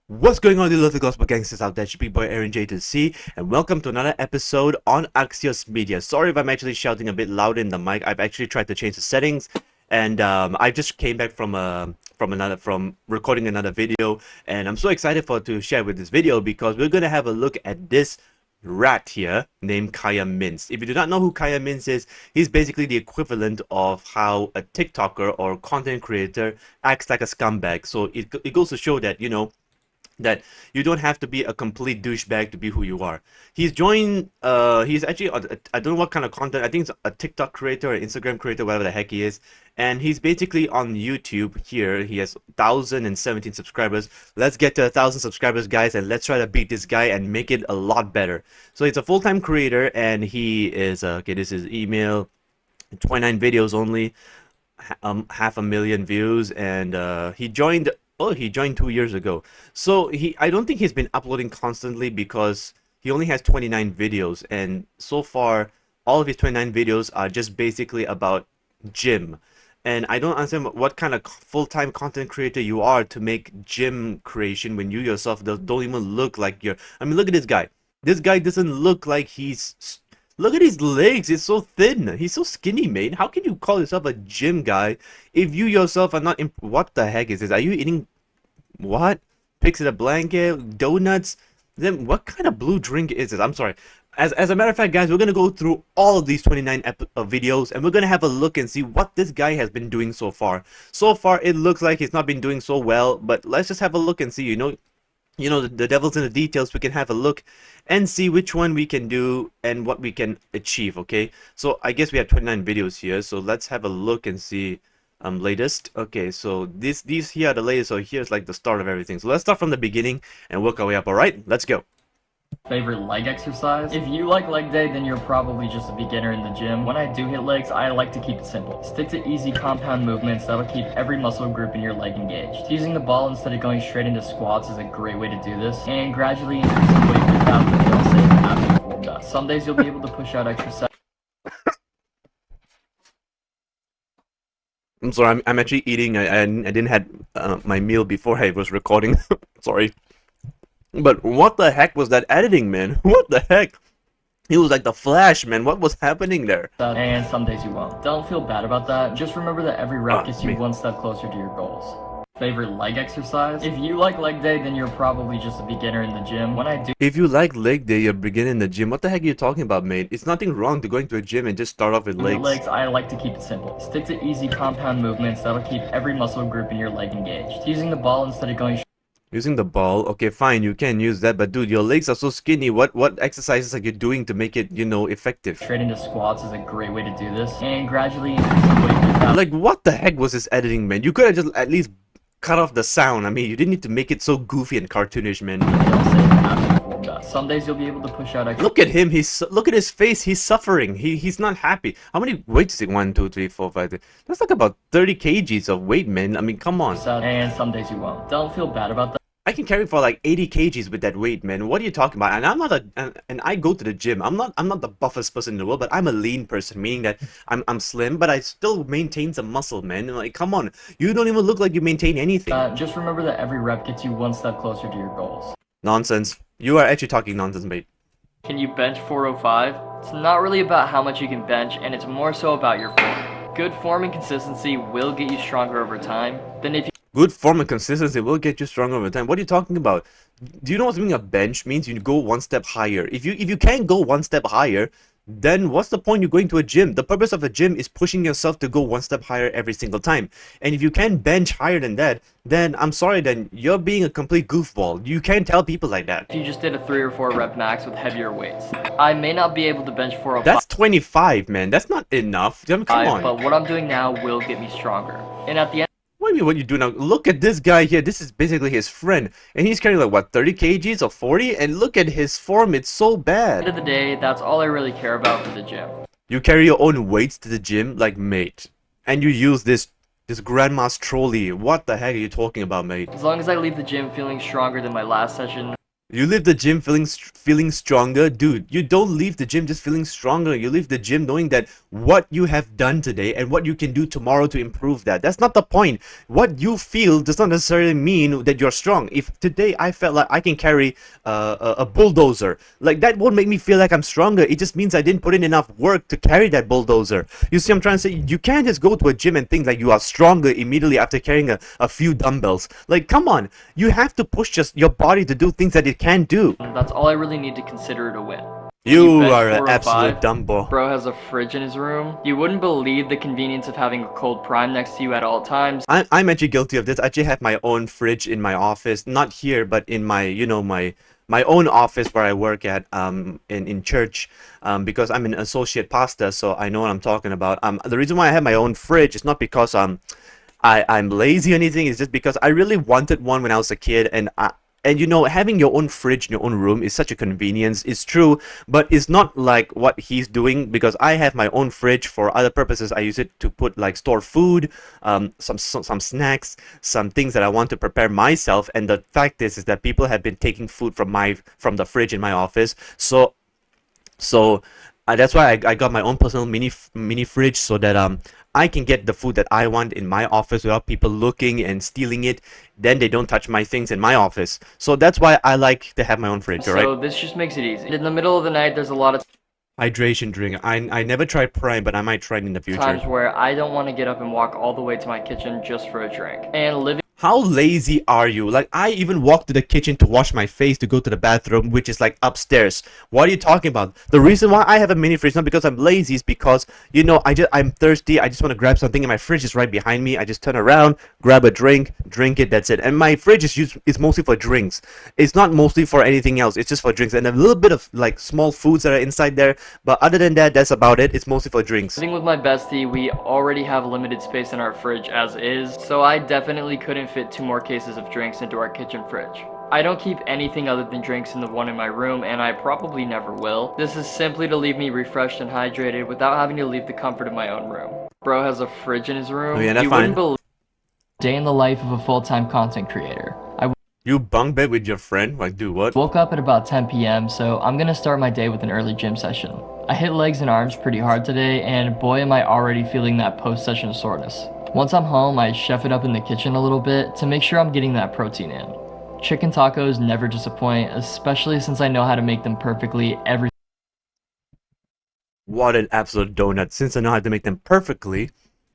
What's going on, you little gospel gangsters out there? It's your big boy Aaron J to C, and welcome to another episode on Axios Media. Sorry if I'm actually shouting a bit loud in the mic. I've actually tried to change the settings, and I just came back from recording another video, and I'm so excited to share with this video because we're gonna have a look at this rat here named Kyamints. If you do not know who Kyamints is, he's basically the equivalent of how a TikToker or content creator acts like a scumbag. So it goes to show that that you don't have to be a complete douchebag to be who you are. He's joined, he's actually, I don't know what kind of content, I think it's a TikTok creator or Instagram creator, whatever the heck he is. And he's basically on YouTube here. He has 1,017 subscribers. Let's get to 1,000 subscribers, guys, and let's try to beat this guy and make it a lot better. So he's a full-time creator, and he is, okay, this is email, 29 videos only, half a million views, and he joined. Oh, he joined 2 years ago. So I don't think he's been uploading constantly because he only has 29 videos, and so far all of his 29 videos are just basically about gym. And I don't understand what kind of full-time content creator you are to make gym creation when you yourself don't even look like you're. I mean, look at this guy. This guy doesn't look like he's. Look at his legs. It's so thin. He's so skinny, mate. How can you call yourself a gym guy if you yourself are not? What the heck is this? Are you eating what? Pigs in a blanket? Donuts? Then what kind of blue drink is it? I'm sorry. As a matter of fact, guys, we're gonna go through all of these 29 videos, and we're gonna have a look and see what this guy has been doing so far. So far, it looks like he's not been doing so well, but let's just have a look and see. The devil's in the details. We can have a look and see which one we can do and what we can achieve. Okay, so I guess we have 29 videos here, so let's have a look and see latest. Okay, so these here are the latest, so here's like the start of everything. So let's start from the beginning and work our way up. All right, let's go. Favorite leg exercise? If you like leg day, then you're probably just a beginner in the gym. When I do hit legs, I like to keep it simple. Stick to easy compound movements that'll keep every muscle group in your leg engaged. Using the ball instead of going straight into squats is a great way to do this, and gradually increasing weight without the fail safe after you've warmed up. Some days you'll be able to push out extra sets. I'm sorry, I'm actually eating. I didn't had my meal before I was recording. Sorry. But what the heck was that editing, man? What the heck? He was like the Flash, man. What was happening there? And some days you won't. Don't feel bad about that. Just remember that every rep gets you one step closer to your goals. Favorite leg exercise? If you like leg day, then you're probably just a beginner in the gym. If you like leg day, you're beginning in the gym. What the heck are you talking about, mate? It's nothing wrong to going to a gym and just start off with legs. I like to keep it simple. Stick to easy compound movements that'll keep every muscle group in your leg engaged. Using the ball instead of going Using the ball, okay, fine, you can use that, but dude, your legs are so skinny. What exercises are you doing to make it, effective? straight into squats is a great way to do this, and gradually increasing weight without. Like, what the heck was this editing, man? You could have just at least cut off the sound. I mean, you didn't need to make it so goofy and cartoonish, man. Some days you'll be able to push out extra. Look at him. Look at his face. He's suffering. He's not happy. How many weights is it? 1, 2, 3, 4, 5. That's like about 30 kgs of weight, man. I mean, come on. And some days you won't. Don't feel bad about that. I can carry for like 80 kgs with that weight, man. What are you talking about? And I'm not and I go to the gym. I'm not the buffest person in the world, but I'm a lean person, meaning that I'm slim, but I still maintain some muscle, man. Like, come on. You don't even look like you maintain anything. Just remember that every rep gets you one step closer to your goals. Nonsense. You are actually talking nonsense, mate. Can you bench 405? It's not really about how much you can bench, and it's more so about your form. Good form and consistency will get you stronger over time than if you Good form and consistency will get you stronger over time. What are you talking about? Do you know what being a bench means? You go one step higher. If you can't go one step higher, then what's the point you going to a gym? The purpose of a gym is pushing yourself to go one step higher every single time. And if you can't bench higher than that, then I'm sorry, then you're being a complete goofball. You can't tell people like that. you just did a 3 or 4 rep max with heavier weights. I may not be able to bench 405. That's 25, man. That's not enough. I mean, come on. But what I'm doing now will get me stronger. And at the end What do you mean what you do now? Look at this guy here. This is basically his friend. And he's carrying like, what, 30 kgs or 40? And look at his form. It's so bad. of the day, that's all I really care about for the gym. You carry your own weights to the gym? Like, mate. And you use this grandma's trolley. What the heck are you talking about, mate? As long as I leave the gym feeling stronger than my last session. You leave the gym feeling stronger, dude. You don't leave the gym just feeling stronger. You leave the gym knowing that what you have done today and what you can do tomorrow to improve that. That's not the point. What you feel does not necessarily mean that you're strong. If today I felt like I can carry a bulldozer, like that won't make me feel like I'm stronger. It just means I didn't put in enough work to carry that bulldozer. You see, I'm trying to say you can't just go to a gym and think like you are stronger immediately after carrying a few dumbbells. Like, come on, you have to push just your body to do things that it can do. That's all I really need to consider to win. You bench are an 405. absolute dumbo. Bro has a fridge in his room. You wouldn't believe the convenience of having a cold prime next to you at all times. I'm actually guilty of this. I actually have my own fridge in my office, not here, but in my, you know, my own office where I work at, in church, because I'm an associate pastor, so I know what I'm talking about. The reason why I have my own fridge is not because I'm lazy or anything. It's just because I really wanted one when I was a kid, and you know, having your own fridge in your own room is such a convenience. It's true, but it's not like what he's doing, because I have my own fridge for other purposes. I use it to put like store food, some snacks, some things that I want to prepare myself. And the fact is that people have been taking food from the fridge in my office. So that's why I got my own personal mini fridge, so that I can get the food that I want in my office without people looking and stealing it. Then they don't touch my things in my office. So that's why I like to have my own fridge, alright? So this just makes it easy. In the middle of the night, there's a lot of Hydration drink. I never tried Prime, but I might try it in the future. times where I don't want to get up and walk all the way to my kitchen just for a drink. And living How lazy are you? Like, I even walk to the kitchen to wash my face to go to the bathroom, which is like upstairs. What are you talking about? The reason why I have a mini fridge, not because I'm lazy, is because, you know, I'm thirsty. I just want to grab something, and my fridge is right behind me. I just turn around, grab a drink it, that's it. And my fridge is mostly for drinks. It's not mostly for anything else. It's just for drinks and a little bit of like small foods that are inside there. But other than that, that's about it. It's mostly for drinks. with my bestie, we already have limited space in our fridge as is, so I definitely couldn't fit 2 more cases of drinks into our kitchen fridge. I don't keep anything other than drinks in the one in my room, and I probably never will. This is simply to leave me refreshed and hydrated without having to leave the comfort of my own room. Bro has a fridge in his room. Oh yeah, that's You fine. wouldn't believe day in the life of a full-time content creator. I You bunk bed with your friend? Like, do what? woke up at about 10 p.m, so I'm gonna start my day with an early gym session. I hit legs and arms pretty hard today, and boy am I already feeling that post-session soreness. Once I'm home, I chef it up in the kitchen a little bit to make sure I'm getting that protein in. Chicken tacos never disappoint, especially since I know how to make them perfectly every What an absolute donut. Since I know how to make them perfectly,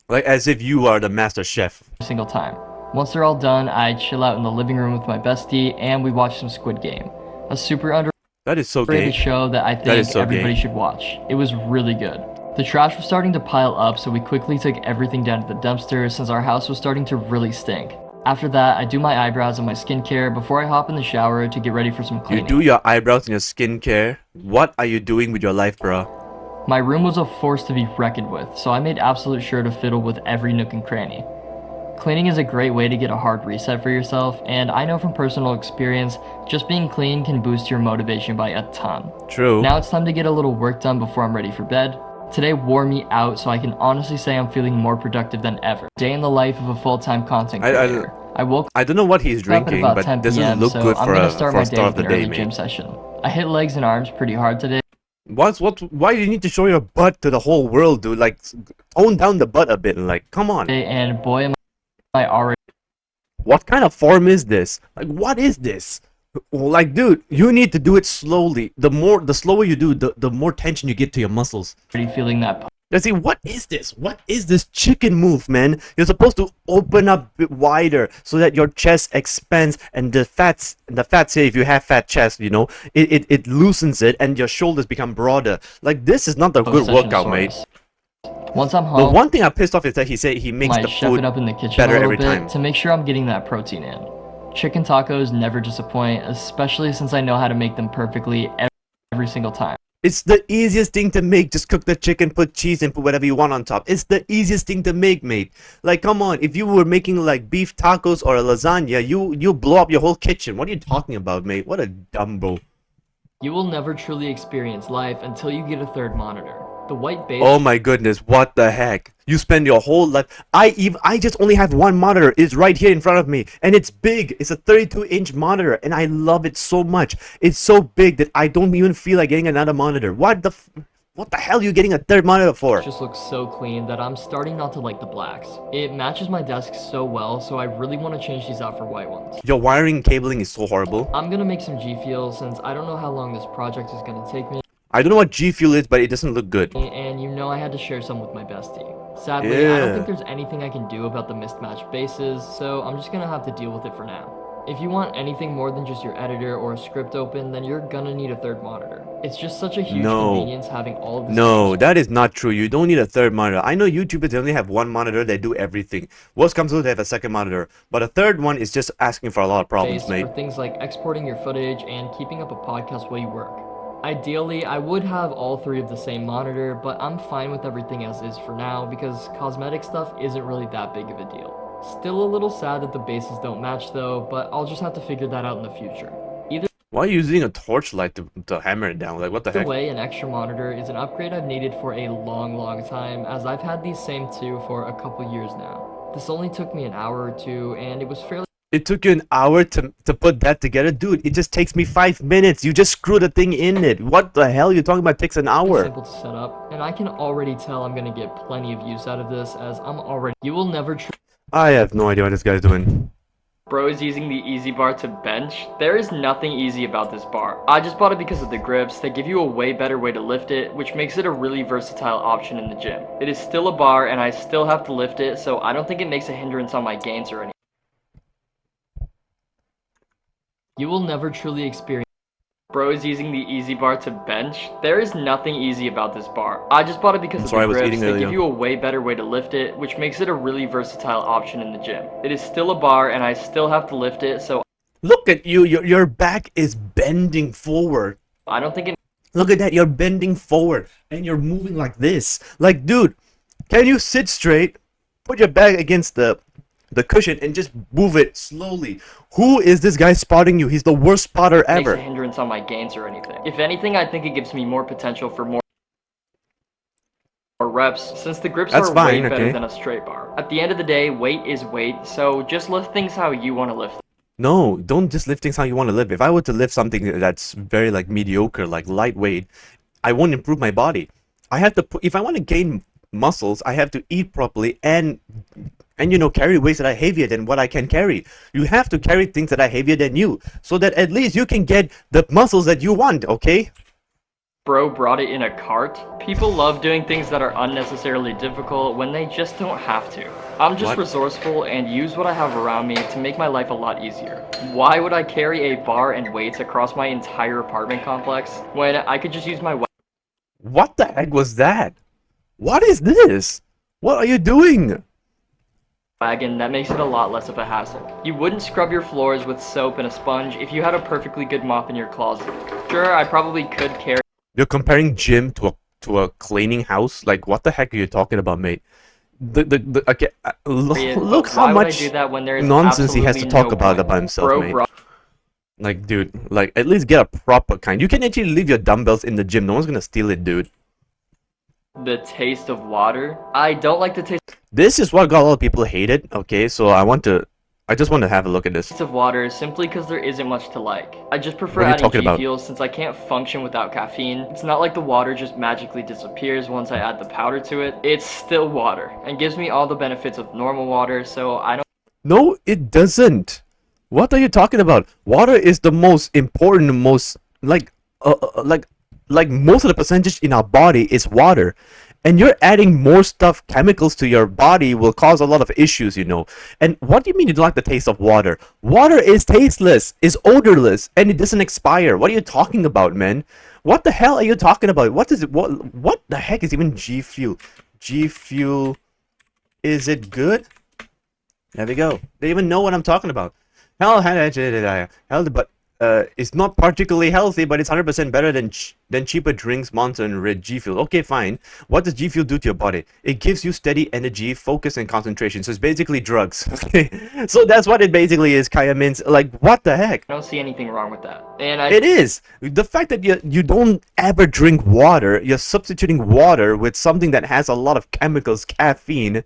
like as if you are the master chef. single time. Once they're all done, I chill out in the living room with my bestie, and we watch some Squid Game. A super That is so underrated gay. show that I That think is so everybody gay. should watch. It was really good. The trash was starting to pile up, so we quickly took everything down to the dumpster since our house was starting to really stink. After that, I do my eyebrows and my skincare before I hop in the shower to get ready for some You cleaning. do your eyebrows and your skincare. What are you doing with your life, bro? My room was a force to be reckoned with, so I made absolute sure to fiddle with every nook and cranny. Cleaning is a great way to get a hard reset for yourself, and I know from personal experience, just being clean can boost your motivation by a ton. True. Now it's time to get a little work done before I'm ready for bed. Today wore me out, so I can honestly say I'm feeling more productive than ever. Day in the life of a full-time content creator. I woke I don't know what he's up at drinking, about but 10 doesn't p.m., look so good I'm for gonna a start my day start of with the an day, early gym mate. session. I hit legs and arms pretty hard today. Why do you need to show your butt to the whole world, dude? Like, tone down the butt a bit. Like, come on. And boy am I already What kind of form is this? Like, what is this? Like, dude, you need to do it slowly. The slower you do, the more tension you get to your muscles. feeling that Let's see, what is this? What is this chicken move, man? You're supposed to open up a bit wider so that your chest expands, and the fats here, if you have fat chest, you know, it loosens it and your shoulders become broader. Like, this is not a good post-session workout, mate. soreness. Once I'm The home, one thing I'm pissed off is that he said he makes I the chef food it up in the kitchen better a little every bit time. to make sure I'm getting that protein in. Chicken tacos never disappoint, especially since I know how to make them perfectly every single time. It's the easiest thing to make. Just cook the chicken, put cheese, and put whatever you want on top. It's the easiest thing to make, mate. Like, come on. If you were making like beef tacos or a lasagna, you blow up your whole kitchen. What are you talking about, mate? What a dumbo. You will never truly experience life until you get a third monitor. The white base. Oh my goodness, what the heck? You spend your whole life. I just only have one monitor. It's right here in front of me, and it's big. It's a 32-inch monitor, and I love it so much. It's so big that I don't even feel like getting another monitor. What the hell are you getting a third monitor for? It just looks so clean that I'm starting not to like the blacks. It matches my desk so well, so I really want to change these out for white ones. Your wiring cabling is so horrible. I'm gonna make some G Fuel since I don't know how long this project is gonna take me. I don't know what G Fuel is, but it doesn't look good. And you know I had to share some with my bestie. Sadly, I don't think there's anything I can do about the mismatched bases, so I'm just gonna have to deal with it for now. If you want anything more than just your editor or a script open, then you're gonna need a third monitor. It's just such a huge convenience having all of this. No, that is not true. You don't need a third monitor. I know YouTubers, they only have one monitor, they do everything. Worst comes to, they have a second monitor. But a third one is just asking for a lot of problems, mate. For things like exporting your footage and keeping up a podcast while you work. Ideally, I would have all three of the same monitor, but I'm fine with everything as is for now because cosmetic stuff isn't really that big of a deal. Still a little sad that the bases don't match though, but I'll just have to figure that out in the future. Why are you using a torchlight to hammer it down? Like, what the heck? Either way, an extra monitor is an upgrade I've needed for a long time, as I've had these same two for a couple years now. This only took me an hour or two, and it was fairly... It took you an hour to put that together? Dude, it just takes me 5 minutes. You just screw the thing in it. What the hell? You're talking about it takes an hour. Simple to set up, and I can already tell I'm gonna get plenty of use out of this, as I'm already... You will never... I have no idea what this guy's doing. Bro is using the easy bar to bench. There is nothing easy about this bar. I just bought it because of the grips. They give you a way better way to lift it, which makes it a really versatile option in the gym. It is still a bar and I still have to lift it, so I don't think it makes a hindrance on my gains or anything. You will never truly experience... Bro is using the easy bar to bench. There is nothing easy about this bar. I just bought it because of the grips. They give you a way better way to lift it, which makes it a really versatile option in the gym. It is still a bar and I still have to lift it, so... Look at you, your back is bending forward. I don't think it... Look at that, you're bending forward and you're moving like this. Like, dude, can you sit straight, put your back against the cushion and just move it slowly? Who is this guy spotting you? He's the worst spotter ever. Makes a hindrance on my gains or anything. If anything, I think it gives me more potential for more reps, since the grips are way better than a straight bar. At the end of the day, weight is weight, so just lift things how you want to lift them. No, don't just lift things how you want to lift. If I were to lift something that's very like mediocre, like lightweight, I won't improve my body. I have to put, if I want to gain muscles, I have to eat properly and you know, carry weights that are heavier than what I can carry. You have to carry things that are heavier than you, so that at least you can get the muscles that you want, okay? Bro brought it in a cart. People love doing things that are unnecessarily difficult when they just don't have to. I'm just resourceful and use what I have around me to make my life a lot easier. Why would I carry a bar and weights across my entire apartment complex when I could just use my... What the heck was that? What is this? What are you doing? Wagon that makes it a lot less of a hassle. You wouldn't scrub your floors with soap and a sponge if you had a perfectly good mop in your closet. Sure, I probably could carry... You're comparing gym to a cleaning house? Like, what the heck are you talking about, mate? Okay, look how much nonsense he has to talk about himself, mate. Like, dude, like, at least get a proper kind. You can actually leave your dumbbells in the gym. No one's gonna steal it, dude. The taste of water. I don't like the taste... This is what got a lot of people hated, okay? So I just want to have a look at this. Taste of water simply because there isn't much to like. I just prefer adding G Fuels since I can't function without caffeine. It's not like the water just magically disappears once I add the powder to it. It's still water and gives me all the benefits of normal water, so I don't... No, it doesn't. What are you talking about? Water is the most important, most like most of the percentage in our body is water. And you're adding more stuff, chemicals to your body will cause a lot of issues, you know. And what do you mean you don't like the taste of water? Water is tasteless, is odorless, and it doesn't expire. What are you talking about, man? What the hell are you talking about? What the heck is even G Fuel? G Fuel, is it good? There we go. They even know what I'm talking about. But it's not particularly healthy, but it's 100% better than cheaper drinks, Monster and Red G Fuel. Okay, fine. What does G Fuel do to your body? It gives you steady energy, focus, and concentration. So it's basically drugs. Okay, so that's what it basically is. Kyamints. Like, what the heck? I don't see anything wrong with that. It is the fact that you don't ever drink water. You're substituting water with something that has a lot of chemicals, caffeine.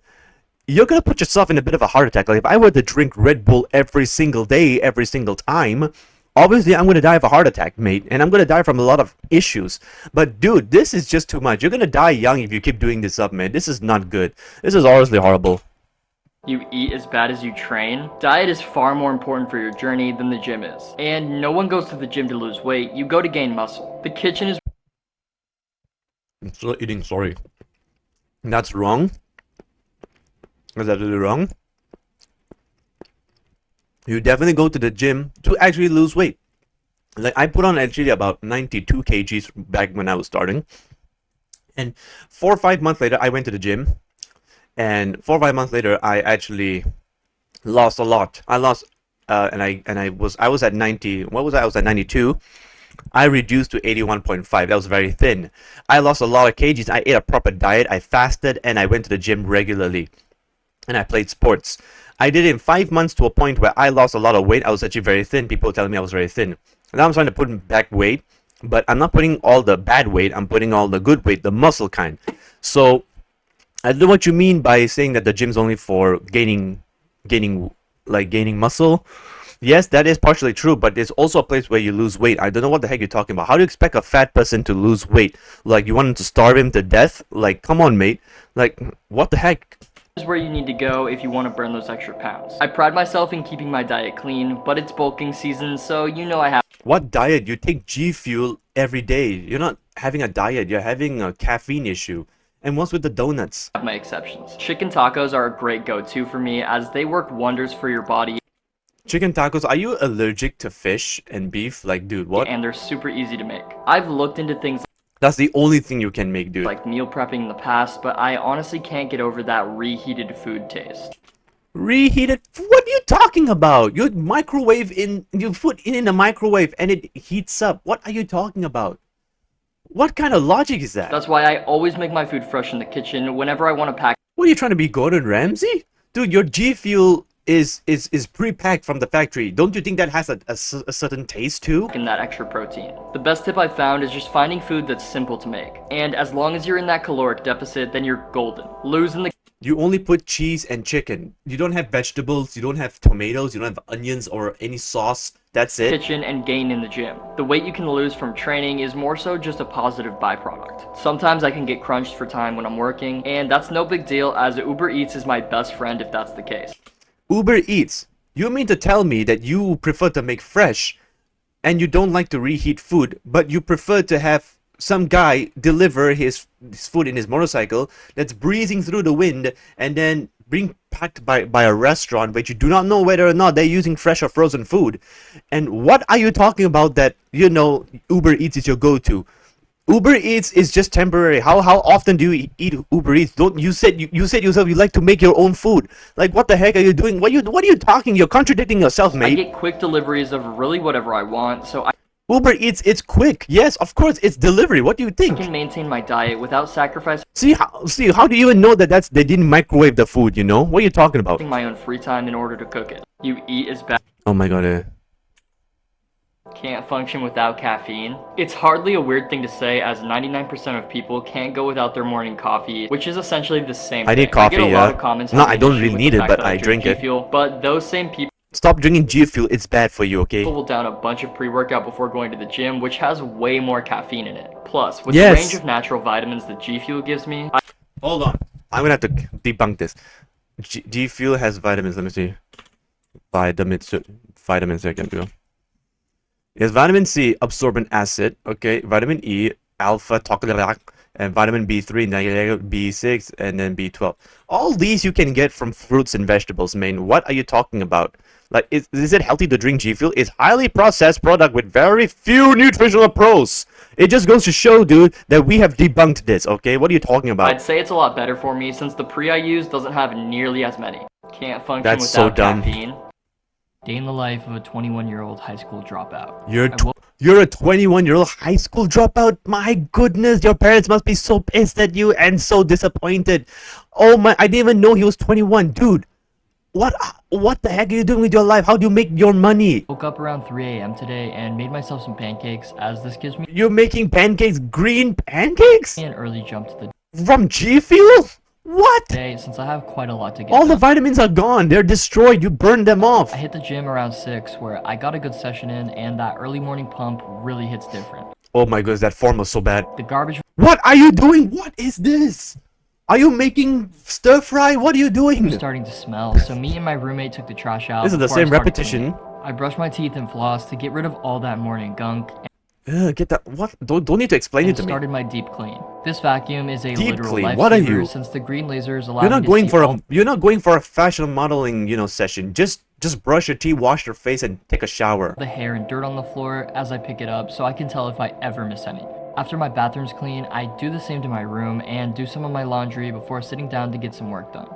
You're gonna put yourself in a bit of a heart attack. Like, if I were to drink Red Bull every single day, every single time, obviously I'm gonna die of a heart attack, mate, and I'm gonna die from a lot of issues. But dude, this is just too much. You're gonna die young if you keep doing this up, man. This is not good. This is honestly horrible. You eat as bad as you train. Diet is far more important for your journey than the gym is. And no one goes to the gym to lose weight, you go to gain muscle. The kitchen is... I'm still eating, sorry. That's wrong. That's absolutely wrong. You definitely go to the gym to actually lose weight. Like, I put on actually about 92 kgs back when I was starting. And 4 or 5 months later, I went to the gym. And 4 or 5 months later, I actually lost a lot. I lost, I was at 90. What was I? I was at 92. I reduced to 81.5. That was very thin. I lost a lot of kgs. I ate a proper diet. I fasted, and I went to the gym regularly. And I played sports. I did it in 5 months to a point where I lost a lot of weight. I was actually very thin. People were telling me I was very thin. Now I'm trying to put back weight, but I'm not putting all the bad weight. I'm putting all the good weight, the muscle kind. So I don't know what you mean by saying that the gym's only for gaining muscle. Yes, that is partially true, but it's also a place where you lose weight. I don't know what the heck you're talking about. How do you expect a fat person to lose weight? Like, you want him to starve him to death? Like, come on, mate. Like, what the heck? Is where you need to go if you want to burn those extra pounds. I pride myself in keeping my diet clean, but it's bulking season, so you know I have... What diet? You take G Fuel every day. You're not having a diet. You're having a caffeine issue. And what's with the donuts? My exceptions. Chicken tacos are a great go-to for me as they work wonders for your body. Chicken tacos, are you allergic to fish and beef? Like, dude, what? And they're super easy to make. I've looked into things That's the only thing you can make, dude. like meal prepping in the past, but I honestly can't get over that reheated food taste. Reheated? What are you talking about? You put it in the microwave and it heats up. What are you talking about? What kind of logic is that? That's why I always make my food fresh in the kitchen whenever I want to pack. What are you trying to be, Gordon Ramsay? Dude, your G Fuel is pre-packed from the factory. Don't you think that has a certain taste too? In that extra protein. The best tip I found is just finding food that's simple to make. And as long as you're in that caloric deficit, then you're golden. Losing the... You only put cheese and chicken. You don't have vegetables, you don't have tomatoes, you don't have onions or any sauce. That's it. Kitchen and gain in the gym. The weight you can lose from training is more so just a positive byproduct. Sometimes I can get crunched for time when I'm working, and that's no big deal as Uber Eats is my best friend if that's the case. Uber Eats? You mean to tell me that you prefer to make fresh and you don't like to reheat food, but you prefer to have some guy deliver his food in his motorcycle that's breezing through the wind and then being packed by a restaurant but you do not know whether or not they're using fresh or frozen food? And what are you talking about that, you know, Uber Eats is your go-to? Uber Eats is just temporary. How often do you eat Uber Eats? Don't you said yourself you like to make your own food? Like, what the heck are you doing? What are you talking? You're contradicting yourself, mate. I get quick deliveries of really whatever I want, so I Uber Eats, it's quick. Yes, of course, it's delivery. What do you think? can maintain my diet without sacrificing See, how do you even know that they didn't microwave the food, you know? What are you talking about? my own free time in order to cook it. You eat as bad. Oh my god. Can't function without caffeine. It's hardly a weird thing to say as 99% of people can't go without their morning coffee, which is essentially the same I thing. need coffee, I get a yeah. lot of comments No, having I don't issue really with need the it, fact but that I drink G it. Fuel, but those same people Stop drinking G Fuel. It's bad for you, okay? will down a bunch of pre-workout before going to the gym, which has way more caffeine in it. Plus, with Yes. the range of natural vitamins that G Fuel gives me, Hold on. I'm gonna have to debunk this. G Fuel has vitamins. Let me see. Vitamins. I can do. It has vitamin C, absorbent acid. Okay. Vitamin E, alpha tocylate, and vitamin B3, negative B6, and then B12. All these you can get from fruits and vegetables, man. What are you talking about? Like, is it healthy to drink G Fuel? It's highly processed product with very few nutritional pros. It just goes to show, dude, that we have debunked this, okay? What are you talking about? I'd say it's a lot better for me since the pre I use doesn't have nearly as many. Can't function That's so without dumb. caffeine. Day in the life of a 21-year-old high school dropout. You're a 21-year-old high school dropout? My goodness, your parents must be so pissed at you and so disappointed. Oh my, I didn't even know he was 21. Dude, what the heck are you doing with your life? How do you make your money? Woke up around 3 a.m. today and made myself some pancakes, as this gives me You're making pancakes, green pancakes? an early jump to the From G Fuel? What? day, since I have quite a lot to get All the done. vitamins are gone. They're destroyed. You burned them off. I hit the gym around 6, where I got a good session in, and that early morning pump really hits different. Oh my goodness, that form was so bad. The garbage What are you doing? What is this? Are you making stir fry? What are you doing? was starting to smell, so me and my roommate took the trash out. This is the before I same started repetition. cleaning. I brushed my teeth and flossed to get rid of all that morning gunk Get that. What? Don't need to explain it and to me. started my deep clean. This vacuum is a Deep literal clean? What are lifesaver, you? since the green lasers allow You're me not to going see for all a you're not going for a fashion modeling, session. Just brush your teeth, wash your face, and take a shower. the hair and dirt on the floor as I pick it up, so I can tell if I ever miss any. After my bathroom's clean, I do the same to my room and do some of my laundry before sitting down to get some work done.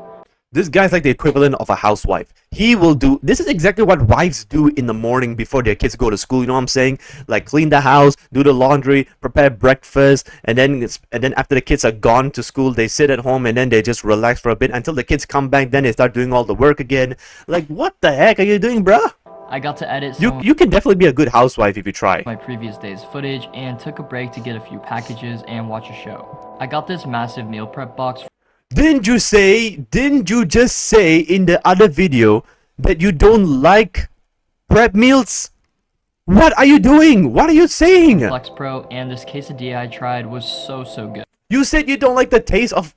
This guy's like the equivalent of a housewife. He will do. This is exactly what wives do in the morning before their kids go to school. You know what I'm saying? Like clean the house, do the laundry, prepare breakfast, and then after the kids are gone to school, they sit at home and then they just relax for a bit until the kids come back. Then they start doing all the work again. Like, what the heck are you doing, bruh? I got to edit some You can definitely be a good housewife if you try. of my previous day's footage and took a break to get a few packages and watch a show. I got this massive meal prep box Didn't you just say in the other video that you don't like prep meals? What are you doing? What are you saying? Flex Pro, and this quesadilla I tried was so good. You said you don't like the taste of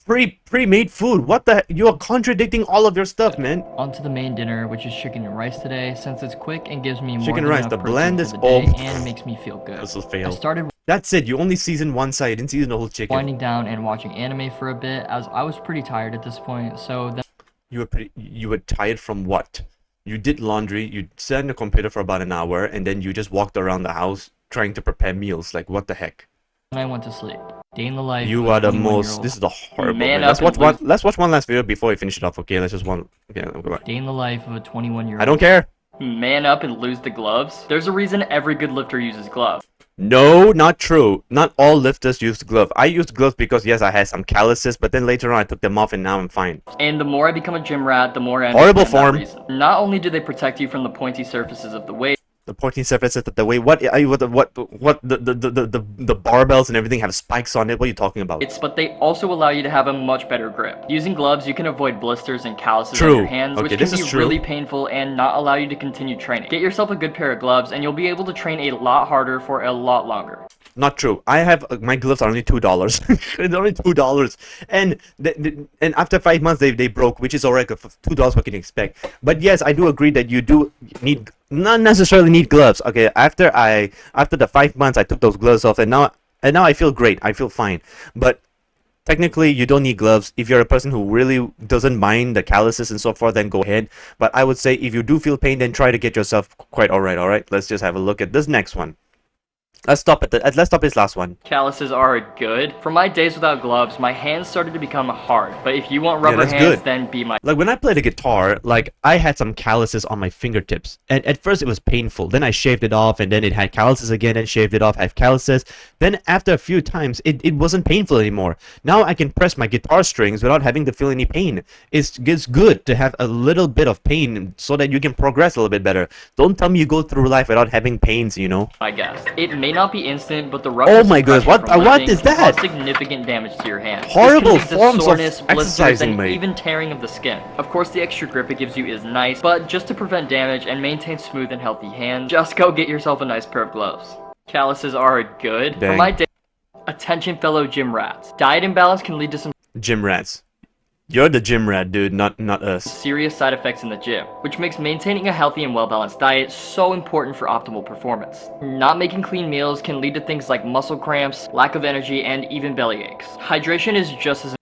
pre-made food. What the heck? You are contradicting all of your stuff, man. On to the main dinner, which is chicken and rice today, since it's quick and gives me more Chicken than rice, enough the protein blandest- for the day oh. and makes me feel good. This will I fail. started That's it. You only seasoned one side. You didn't season the whole chicken. winding down and watching anime for a bit, as I was pretty tired at this point, so then You were tired from what? You did laundry. You sat on the computer for about an hour, and then you just walked around the house trying to prepare meals. Like, what the heck? I went to sleep. Day in the life You of a are the 21-year-old. most. This is the horrible. Man Man. Let's up watch and one. lose- Let's watch one last video before we finish it off. Okay, let's just one. Okay, go back. Day in the life of a 21-year-old. I don't care. Man up and lose the gloves? There's a reason every good lifter uses gloves. No, not true. Not all lifters use gloves. I used gloves because yes, I had some calluses, but then later on I took them off and now I'm fine. And the more I become a gym rat, the more I Horrible understand that form. reason. Not only do they protect you from the pointy surfaces of the weight, The protein surfaces that the way what are you what the barbells and everything have spikes on it. What are you talking about? but they also allow you to have a much better grip. Using gloves, you can avoid blisters and calluses on True. your hands, Okay, which this can is be true. really painful and not allow you to continue training. Get yourself a good pair of gloves, and you'll be able to train a lot harder for a lot longer. Not true. I have my gloves are only $2. It's only $2, and and after 5 months they broke, which is alright. For $2, what can you expect? But yes, I do agree that you do need not necessarily need gloves. Okay, after the 5 months, I took those gloves off, and now I feel great. I feel fine. But technically, you don't need gloves. If you're a person who really doesn't mind the calluses and so forth, then go ahead. But I would say if you do feel pain, then try to get yourself quite alright. Alright, let's just have a look at this next one. Let's stop this last one. Calluses are good. For my days without gloves, my hands started to become hard. But if you want rubber that's hands, good. then be my Like when I play the guitar, like I had some calluses on my fingertips, and at first it was painful. Then I shaved it off, and then it had calluses again, and shaved it off, have calluses. Then after a few times, it wasn't painful anymore. Now I can press my guitar strings without having to feel any pain. It's good to have a little bit of pain so that you can progress a little bit better. Don't tell me you go through life without having pains, you know. I guess. It may not be instant, but the roughness Oh my and goodness, pressure what- from what lifting is can that? cause significant damage to your hand. Horrible This can lead to forms of soreness, blisters, exercising, and mate. even tearing of the skin. Of course, the extra grip it gives you is nice, but just to prevent damage and maintain smooth and healthy hands, just go get yourself a nice pair of gloves. Calluses are good. For Dang. my day, attention fellow gym rats. Diet imbalance can lead to some Gym rats. You're the gym rat, dude, not us. serious side effects in the gym, which makes maintaining a healthy and well-balanced diet so important for optimal performance. Not making clean meals can lead to things like muscle cramps, lack of energy, and even belly aches. Hydration is just as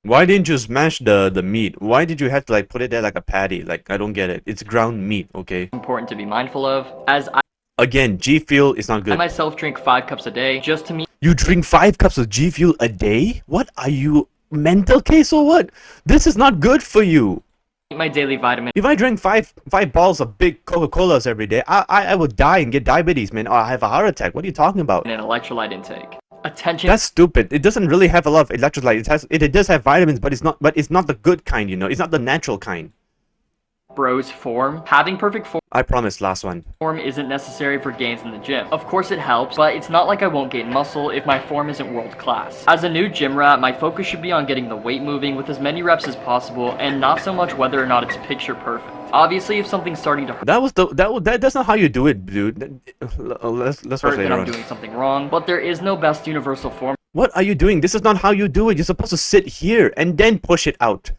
Why didn't you smash the meat? Why did you have to like put it there like a patty? Like I don't get it. It's ground meat, okay? important to be mindful of, as I Again, G Fuel is not good. myself drink 5 cups a day just to meet You drink 5 cups of G Fuel a day? What are you, mental case or what? This is not good for you. my daily vitamin If I drank five balls of big Coca-Colas every day, I would die and get diabetes, man, or I have a heart attack. What are you talking about? and electrolyte intake. Attention. That's stupid. It doesn't really have a lot of electrolytes. It does have vitamins, but it's not the good kind, you know. It's not the natural kind. Bros form. Having perfect I promise, last one. form isn't necessary for gains in the gym. Of course it helps, but it's not like I won't gain muscle if my form isn't world class. As a new gym rat, my focus should be on getting the weight moving with as many reps as possible and not so much whether or not it's picture perfect. Obviously, if something's starting to hurt, That's not how you do it, dude. Let's watch then later I'm on. doing something wrong, but there is no best universal form What are you doing? This is not how you do it. You're supposed to sit here and then push it out.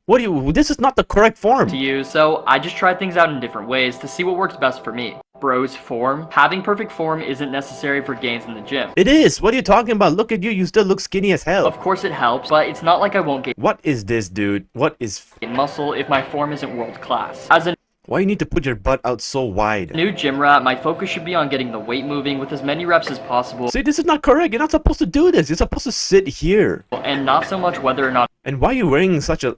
What do you? This is not the correct form. to use, so I just try things out in different ways to see what works best for me. Bros form. Having perfect form isn't necessary for gains in the gym. It is. What are you talking about? Look at you. You still look skinny as hell. Of course it helps, but it's not like I won't What is this, dude? What is? gain muscle if my form isn't world class. As a Why you need to put your butt out so wide? new gym rat, my focus should be on getting the weight moving with as many reps as possible See, this is not correct. You're not supposed to do this. You're supposed to sit here. and not so much whether or not And why are you wearing such a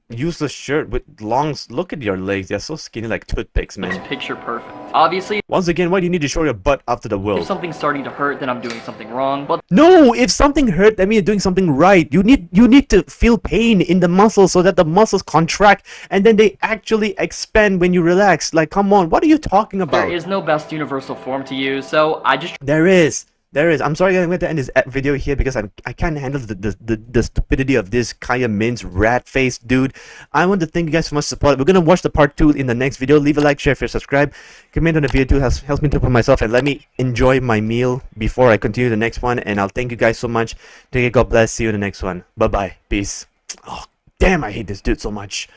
useless shirt with long? Look at your legs. They're so skinny like toothpicks, it's man. picture perfect. Obviously, Once again, why do you need to show your butt after the if world? something's starting to hurt, then I'm doing something wrong, but No, if something hurt, that means you're doing something right. You need to feel pain in the muscles so that the muscles contract and then they actually expand when you relax. Like, come on, what are you talking there about? is no best universal form to use, so I just There is. I'm sorry I'm going to end this video here because I can't handle the stupidity of this Kyamints rat face dude. I want to thank you guys for much support. We're going to watch the part 2 in the next video. Leave a like, share, subscribe. Comment on the video too. Helps me to improve myself and let me enjoy my meal before I continue the next one. And I'll thank you guys so much. Take care. God bless. See you in the next one. Bye-bye. Peace. Oh, damn, I hate this dude so much.